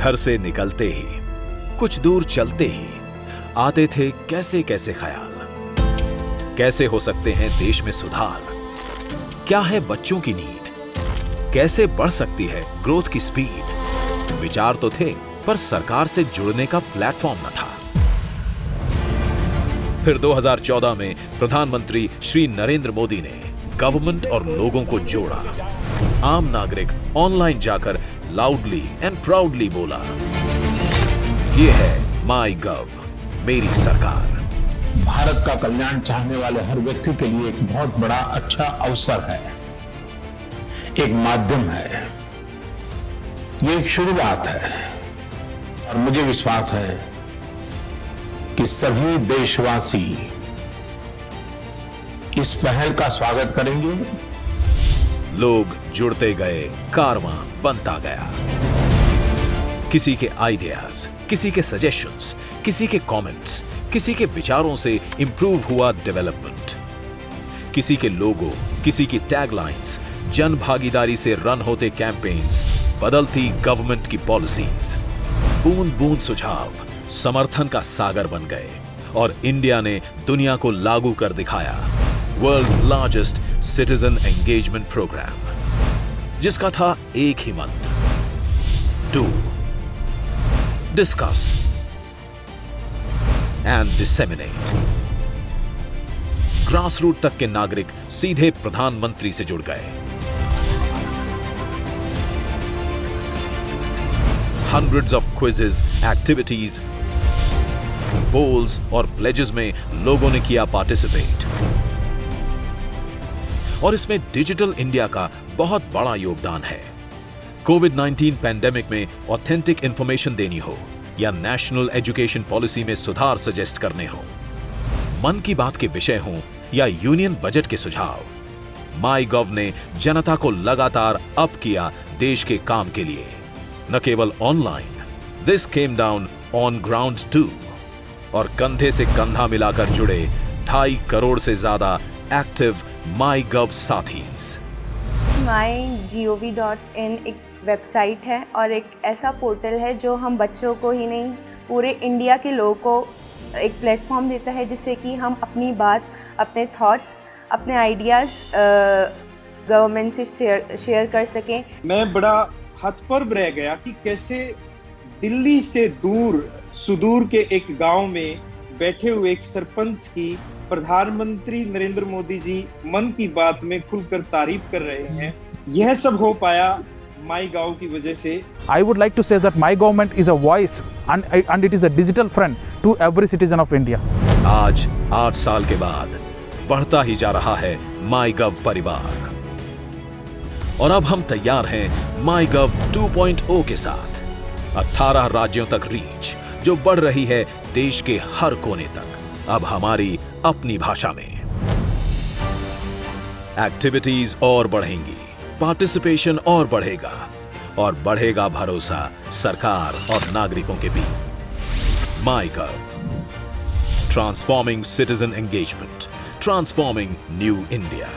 घर से निकलते ही, कुछ दूर चलते ही आते थे कैसे कैसे ख्याल। कैसे हो सकते हैं देश में सुधार, क्या है बच्चों की नीड, कैसे बढ़ सकती है ग्रोथ की स्पीड। विचार तो थे पर सरकार से जुड़ने का प्लेटफॉर्म न था। फिर 2014 में प्रधानमंत्री श्री नरेंद्र मोदी ने गवर्नमेंट और लोगों को जोड़ा। आम नागरिक ऑनलाइन जाकर लाउडली एंड प्राउडली बोला, ये है माई गव, मेरी सरकार। भारत का कल्याण चाहने वाले हर व्यक्ति के लिए एक बहुत बड़ा अच्छा अवसर है, एक माध्यम है, ये एक शुरुआत है और मुझे विश्वास है कि सभी देशवासी इस पहल का स्वागत करेंगे। लोग जुड़ते गए, कारवां बनता गया। किसी के आइडियाज, किसी के सजेशंस, किसी के कमेंट्स, किसी के विचारों से इंप्रूव हुआ डेवलपमेंट। किसी के लोगो, किसी की टैगलाइंस, जन भागीदारी से रन होते कैंपेन्स, बदलती गवर्नमेंट की पॉलिसीज। बूंद बूंद सुझाव समर्थन का सागर बन गए और इंडिया ने दुनिया को लागू कर दिखाया world's largest citizen engagement programme, जिसका था एक ही मंत्र, do, discuss and disseminate. Grass root तक के नागरिक सीधे प्रधानमंत्री से जुड़ गए। Hundreds of quizzes, activities, polls और प्लेजेस में लोगों ने किया पार्टिसिपेट। और इसमें डिजिटल इंडिया का बहुत बड़ा योगदान है। कोविड-19 पैंडेमिक में ऑथेंटिक इंफॉर्मेशन देनी हो या नेशनल एजुकेशन पॉलिसी में सुधार सजेस्ट करने हो, मन की बात के विषय हों या यूनियन बजट के सुझाव, माई गव ने जनता को लगातार अप किया देश के काम के लिए। न केवल online, this came down on ground too, और कंधे से कंधा मिलाकर जुड़े 2.5 करोड़ से ज्यादा एक्टिव माई गव साथीज। mygov.in एक वेबसाइट है और एक ऐसा पोर्टल है जो हम बच्चों को ही नहीं, पूरे इंडिया के लोगों को एक प्लेटफॉर्म देता है, जिससे कि हम अपनी बात, अपने थॉट्स, अपने आइडियाज़ गवर्नमेंट से शेयर कर सकें। मैं बड़ा हतप्रभ रह गया कि कैसे दिल्ली से दूर सुदूर के एक गांव में बैठे हुए एक सरपंच की प्रधानमंत्री नरेंद्र मोदी जी मन की बात में खुलकर तारीफ कर रहे हैं। यह सब हो पाया माई गव की वजह से। I would like to say that my government is a voice and it is a digital friend to every citizen of India. आज 8 साल के बाद बढ़ता ही जा रहा है माई गव परिवार, और अब हम तैयार हैं माई गव 2.0 के साथ। 18 राज्यों तक रीच, जो बढ़ रही है देश के हर कोने तक, अब हमारी अपनी भाषा में। एक्टिविटीज और बढ़ेंगी, पार्टिसिपेशन और बढ़ेगा, और बढ़ेगा भरोसा सरकार और नागरिकों के बीच। MyGov, transforming citizen engagement, transforming new India.